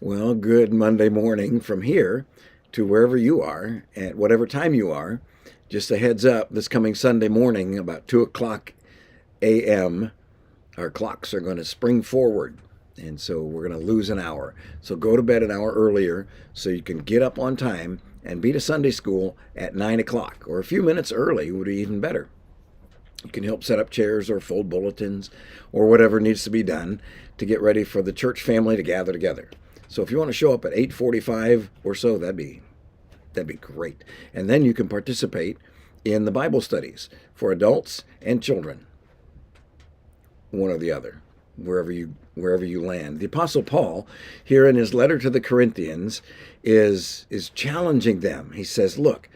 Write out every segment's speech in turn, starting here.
Well, good Monday morning from here to wherever you are at whatever time you are. Just a heads up, this coming Sunday morning, about 2 o'clock a.m., our clocks are going to spring forward. And so we're going to lose an hour. So go to bed an hour earlier so you can get up on time and be to Sunday school at 9 o'clock, or a few minutes early would be even better. You can help set up chairs or fold bulletins or whatever needs to be done to get ready for the church family to gather together. So if you want to show up at 8:45 or so, that'd be great. And then you can participate in the Bible studies for adults and children, one or the other, wherever you land. The Apostle Paul, here in his letter to the Corinthians, is challenging them. He says, look,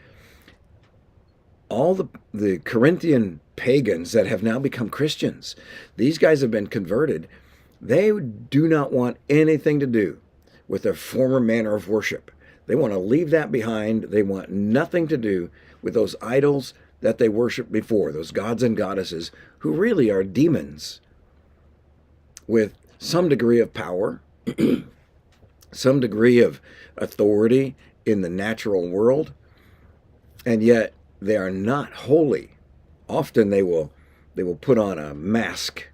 all the Corinthian pagans that have now become Christians, these guys have been converted. They do not want anything to do with their former manner of worship. They want to leave that behind. They want nothing to do with those idols that they worshiped before, those gods and goddesses who really are demons with some degree of power, some degree of authority in the natural world, and yet they are not holy. Often they will put on a mask.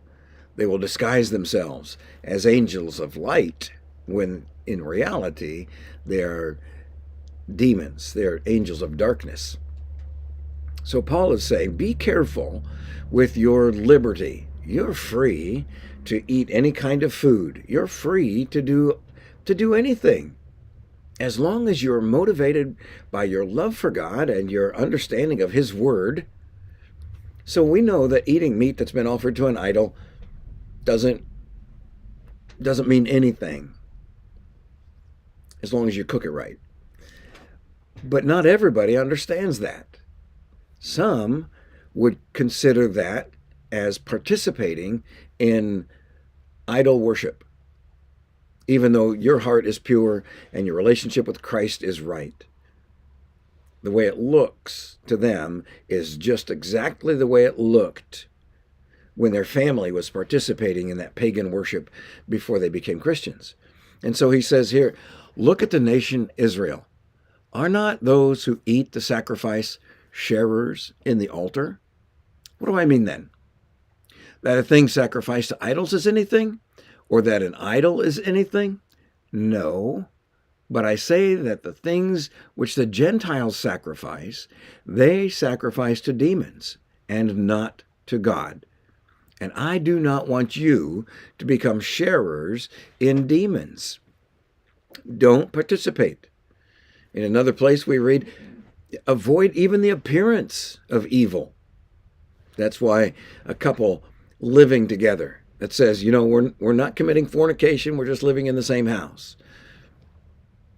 They will disguise themselves as angels of light when in reality they are demons. They are angels of darkness. So Paul is saying, be careful with your liberty. You're free to eat any kind of food. You're free to do anything, as long as you're motivated by your love for God and your understanding of His Word. So we know that eating meat that's been offered to an idol doesn't mean anything, as long as you cook it right. But not everybody understands that. Some would consider that as participating in idol worship, even though your heart is pure and your relationship with Christ is right. The way it looks to them is just exactly the way it looked when their family was participating in that pagan worship before they became Christians. And so he says here, look at the nation Israel. Are not those who eat the sacrifice sharers in the altar? What do I mean then? That a thing sacrificed to idols is anything? Or that an idol is anything? No. But I say that the things which the Gentiles sacrifice, they sacrifice to demons and not to God. And I do not want you to become sharers in demons. Don't participate. In another place we read, avoid even the appearance of evil. That's why a couple living together that says, we're not committing fornication, we're just living in the same house.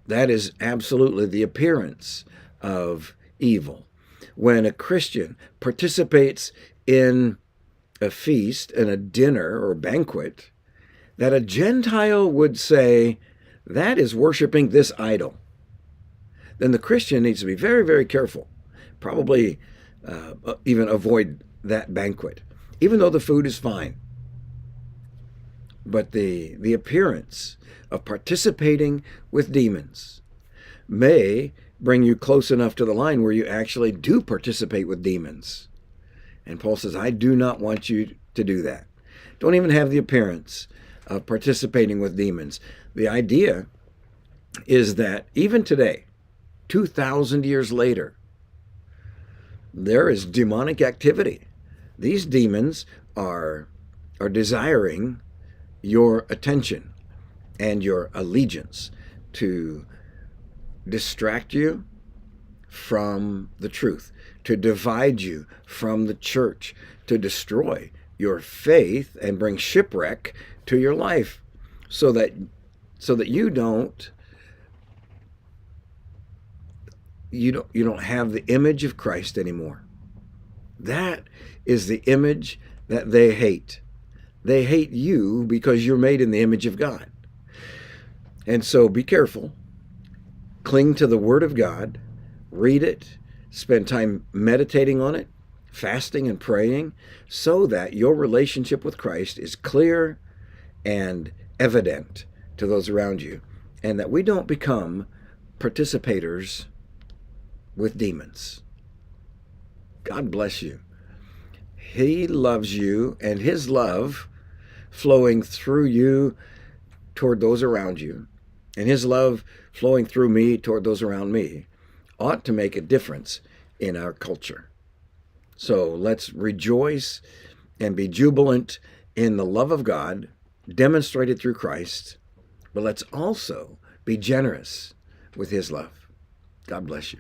That is absolutely the appearance of evil. When a Christian participates in a feast and a dinner or banquet, that a Gentile would say, that is worshiping this idol, then the Christian needs to be very, very careful. Probably even avoid that banquet, even though the food is fine. But the appearance of participating with demons may bring you close enough to the line where you actually do participate with demons. And Paul says, I do not want you to do that. Don't even have the appearance of participating with demons. The idea is that even today, 2,000 years later, there is demonic activity. These demons are desiring your attention and your allegiance to distract you from the truth, to divide you from the church, to destroy your faith and bring shipwreck to your life, so that you don't have the image of Christ anymore. That is the image that they hate. They hate you because you're made in the image of God. And so be careful. Cling to the Word of God. Read it. Spend time meditating on it, fasting and praying, so that your relationship with Christ is clear and evident to those around you. and that we don't become participators with demons. God bless you. He loves you, and his love flowing through you toward those around you, and his love flowing through me toward those around me, ought to make a difference in our culture. So let's rejoice and be jubilant in the love of God demonstrated through Christ, but let's also be generous with his love. God bless you.